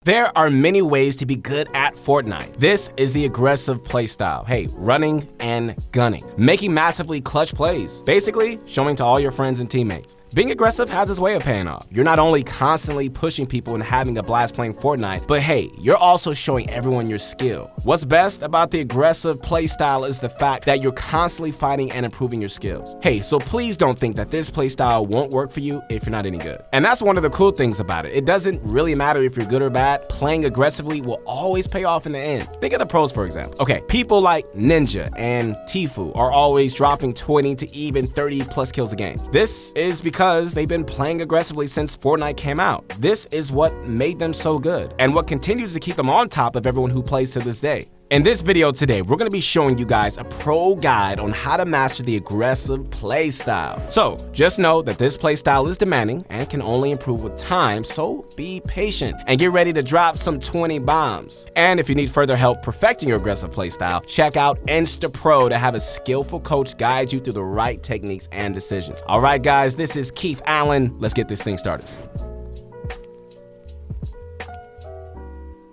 There are many ways to be good at Fortnite. This is the aggressive playstyle. Hey, running and gunning. Making massively clutch plays. Basically, showing to all your friends and teammates. Being aggressive has its way of paying off. You're not only constantly pushing people and having a blast playing Fortnite, but hey, you're also showing everyone your skill. What's best about the aggressive playstyle is the fact that you're constantly fighting and improving your skills. Hey, so please don't think that this playstyle won't work for you if you're not any good. And that's one of the cool things about it. It doesn't really matter if you're good or bad. Playing aggressively will always pay off in the end. Think of the pros, for example. Okay, people like Ninja and Tfue are always dropping 20 to even 30 plus kills a game. This is because they've been playing aggressively since Fortnite came out. This is what made them so good and what continues to keep them on top of everyone who plays to this day. In this video today, we're going to be showing you guys a pro guide on how to master the aggressive playstyle. So just know that this playstyle is demanding and can only improve with time, so be patient and get ready to drop some 20 bombs. And if you need further help perfecting your aggressive playstyle, check out InstaPro to have a skillful coach guide you through the right techniques and decisions. All right, guys, this is Keith Allen. Let's get this thing started.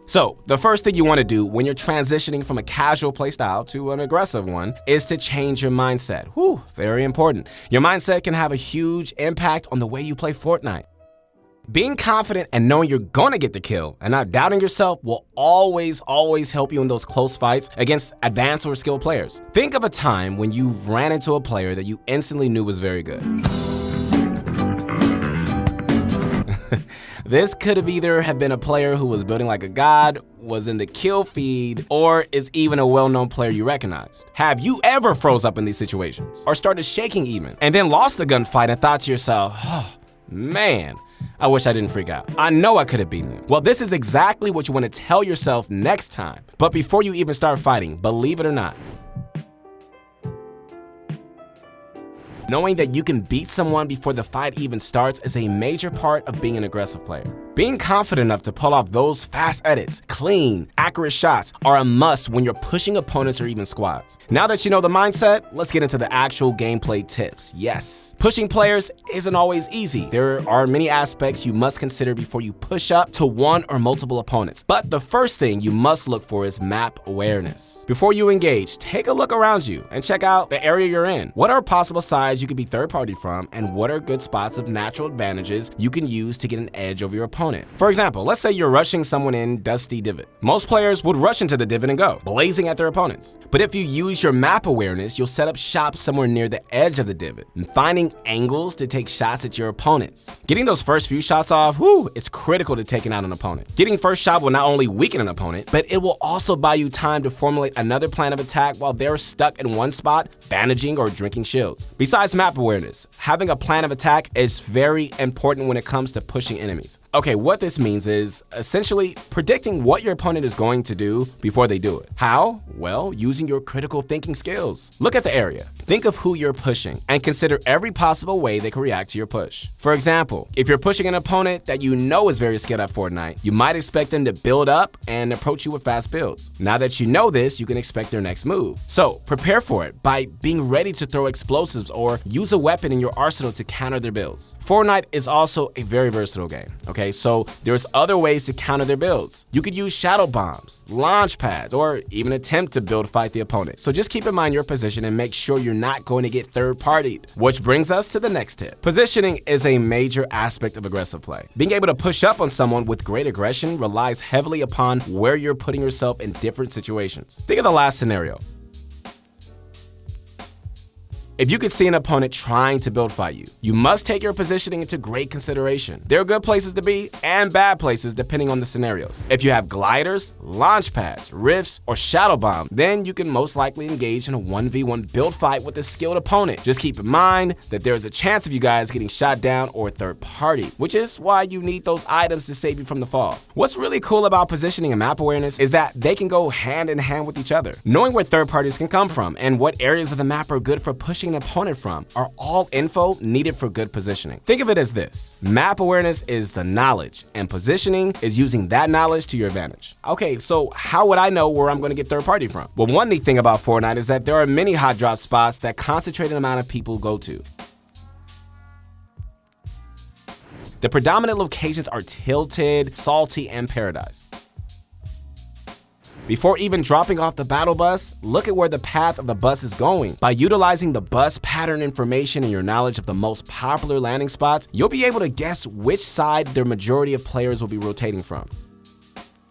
So, the first thing you want to do when you're transitioning from a casual playstyle to an aggressive one is to change your mindset. Whew, very important. Your mindset can have a huge impact on the way you play Fortnite. Being confident and knowing you're gonna get the kill and not doubting yourself will always help you in those close fights against advanced or skilled players. Think of a time when you ran into a player that you instantly knew was very good. This could have either been a player who was building like a god, was in the kill feed, or is even a well-known player you recognized. Have you ever froze up in these situations? Or started shaking even, and then lost the gunfight and thought to yourself, oh, man, I wish I didn't freak out. I know I could have beaten him. Well, this is exactly what you want to tell yourself next time. But before you even start fighting, believe it or not, knowing that you can beat someone before the fight even starts is a major part of being an aggressive player. Being confident enough to pull off those fast edits, clean, accurate shots are a must when you're pushing opponents or even squads. Now that you know the mindset, let's get into the actual gameplay tips. Yes, pushing players isn't always easy. There are many aspects you must consider before you push up to one or multiple opponents. But the first thing you must look for is map awareness. Before you engage, take a look around you and check out the area you're in. What are possible sides you could be third party from, and what are good spots of natural advantages you can use to get an edge over your opponent? For example, let's say you're rushing someone in Dusty Divot. Most players would rush into the divot and go, blazing at their opponents. But if you use your map awareness, you'll set up shop somewhere near the edge of the divot and finding angles to take shots at your opponents. Getting those first few shots off, it's critical to taking out an opponent. Getting first shot will not only weaken an opponent, but it will also buy you time to formulate another plan of attack while they're stuck in one spot, bandaging or drinking shields. Besides map awareness, having a plan of attack is very important when it comes to pushing enemies. Okay, what this means is essentially predicting what your opponent is going to do before they do it. How? Well, using your critical thinking skills. Look at the area. Think of who you're pushing and consider every possible way they can react to your push. For example, if you're pushing an opponent that you know is very skilled at Fortnite, you might expect them to build up and approach you with fast builds. Now that you know this, you can expect their next move. So prepare for it by being ready to throw explosives or use a weapon in your arsenal to counter their builds. Fortnite is also a very versatile game, okay? So there's other ways to counter their builds. You could use shadow bombs, launch pads, or even attempt to build fight the opponent. So just keep in mind your position and make sure you're not going to get third-partied. Which brings us to the next tip. Positioning is a major aspect of aggressive play. Being able to push up on someone with great aggression relies heavily upon where you're putting yourself in different situations. Think of the last scenario. If you could see an opponent trying to build fight you, you must take your positioning into great consideration. There are good places to be and bad places depending on the scenarios. If you have gliders, launch pads, rifts, or shadow bomb, then you can most likely engage in a 1v1 build fight with a skilled opponent. Just keep in mind that there is a chance of you guys getting shot down or third party, which is why you need those items to save you from the fall. What's really cool about positioning and map awareness is that they can go hand in hand with each other. Knowing where third parties can come from and what areas of the map are good for pushing an opponent from are all info needed for good positioning. Think of it as this. Map awareness is the knowledge, and positioning is using that knowledge to your advantage. Okay, so how would I know where I'm going to get third party from? Well, one neat thing about Fortnite is that there are many hot drop spots that concentrated amount of people go to. The predominant locations are Tilted, Salty, and Paradise. Before even dropping off the battle bus, look at where the path of the bus is going. By utilizing the bus pattern information and your knowledge of the most popular landing spots, you'll be able to guess which side the majority of players will be rotating from.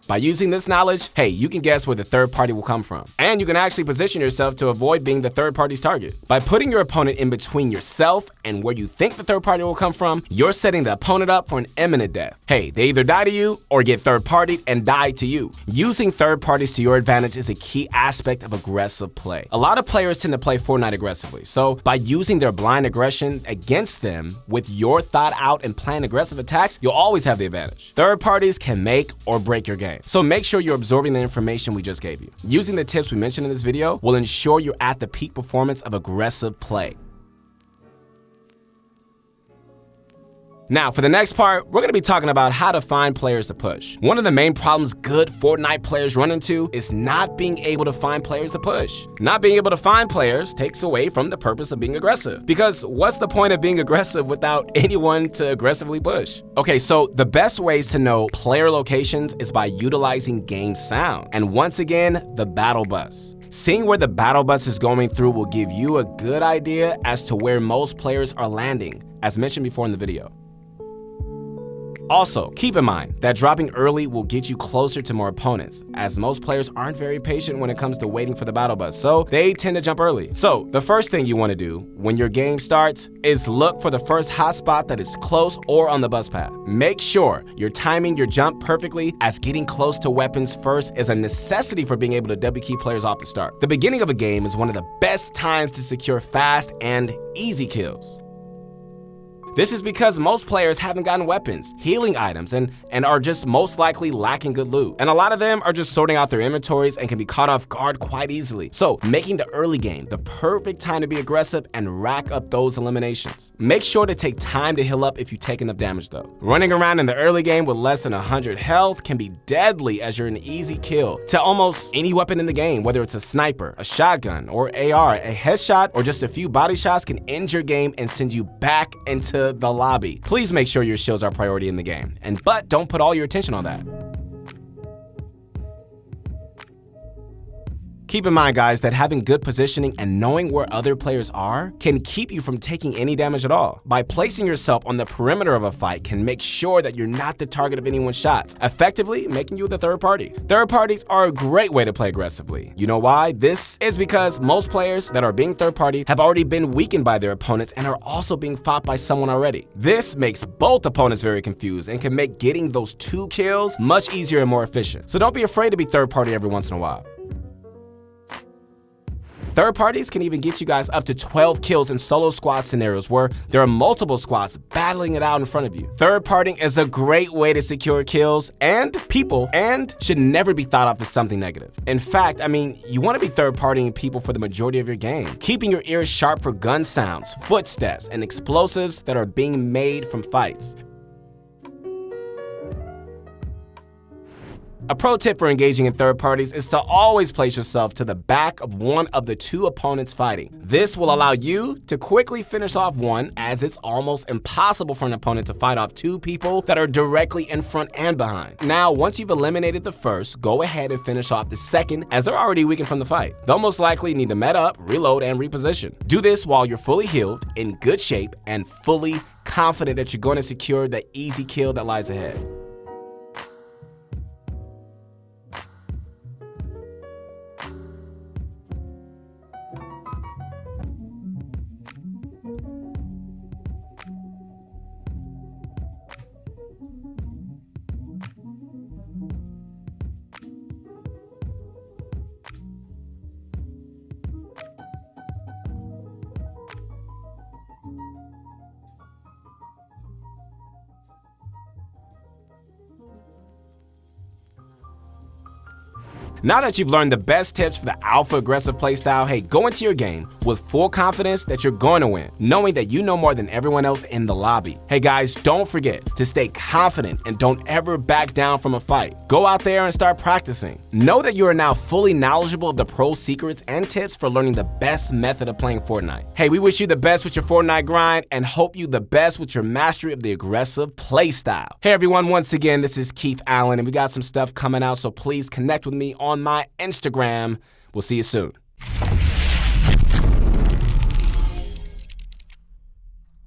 By using this knowledge, hey, you can guess where the third party will come from. And you can actually position yourself to avoid being the third party's target. By putting your opponent in between yourself and where you think the third party will come from, you're setting the opponent up for an imminent death. Hey, they either die to you or get third partied and die to you. Using third parties to your advantage is a key aspect of aggressive play. A lot of players tend to play Fortnite aggressively, so by using their blind aggression against them with your thought out and planned aggressive attacks, you'll always have the advantage. Third parties can make or break your game. So make sure you're absorbing the information we just gave you. Using the tips we mentioned in this video will ensure you're at the peak performance of aggressive play. Now, for the next part, we're going to be talking about how to find players to push. One of the main problems good Fortnite players run into is not being able to find players to push. Not being able to find players takes away from the purpose of being aggressive. Because what's the point of being aggressive without anyone to aggressively push? Okay, so the best ways to know player locations is by utilizing game sound. And once again, the battle bus. Seeing where the battle bus is going through will give you a good idea as to where most players are landing, as mentioned before in the video. Also, keep in mind that dropping early will get you closer to more opponents, as most players aren't very patient when it comes to waiting for the battle bus, so they tend to jump early. So, the first thing you want to do when your game starts is look for the first hotspot that is close or on the bus path. Make sure you're timing your jump perfectly, as getting close to weapons first is a necessity for being able to double key players off the start. The beginning of a game is one of the best times to secure fast and easy kills. This is because most players haven't gotten weapons, healing items, and are just most likely lacking good loot. And a lot of them are just sorting out their inventories and can be caught off guard quite easily. So, making the early game the perfect time to be aggressive and rack up those eliminations. Make sure to take time to heal up if you take enough damage though. Running around in the early game with less than 100 health can be deadly, as you're an easy kill to almost any weapon in the game, whether it's a sniper, a shotgun, or AR. A headshot or just a few body shots can end your game and send you back into the lobby. Please make sure your shields are priority in the game, but don't put all your attention on that. Keep in mind, guys, that having good positioning and knowing where other players are can keep you from taking any damage at all. By placing yourself on the perimeter of a fight can make sure that you're not the target of anyone's shots, effectively making you the third party. Third parties are a great way to play aggressively. You know why? This is because most players that are being third party have already been weakened by their opponents and are also being fought by someone already. This makes both opponents very confused and can make getting those 2 kills much easier and more efficient. So don't be afraid to be third party every once in a while. Third parties can even get you guys up to 12 kills in solo squad scenarios where there are multiple squads battling it out in front of you. Third partying is a great way to secure kills and people, and should never be thought of as something negative. In fact, you want to be third partying people for the majority of your game, keeping your ears sharp for gun sounds, footsteps, and explosives that are being made from fights. A pro tip for engaging in third parties is to always place yourself to the back of one of the 2 opponents fighting. This will allow you to quickly finish off one, as it's almost impossible for an opponent to fight off 2 people that are directly in front and behind. Now, once you've eliminated the first, go ahead and finish off the second, as they're already weakened from the fight. They'll most likely need to med up, reload, and reposition. Do this while you're fully healed, in good shape, and fully confident that you're going to secure the easy kill that lies ahead. Now that you've learned the best tips for the alpha aggressive playstyle, hey, go into your game, with full confidence that you're going to win, knowing that you know more than everyone else in the lobby. Hey guys, don't forget to stay confident and don't ever back down from a fight. Go out there and start practicing. Know that you are now fully knowledgeable of the pro secrets and tips for learning the best method of playing Fortnite. Hey, we wish you the best with your Fortnite grind and hope you the best with your mastery of the aggressive play style. Hey everyone, once again, this is Keith Allen and we got some stuff coming out, so please connect with me on my Instagram. We'll see you soon.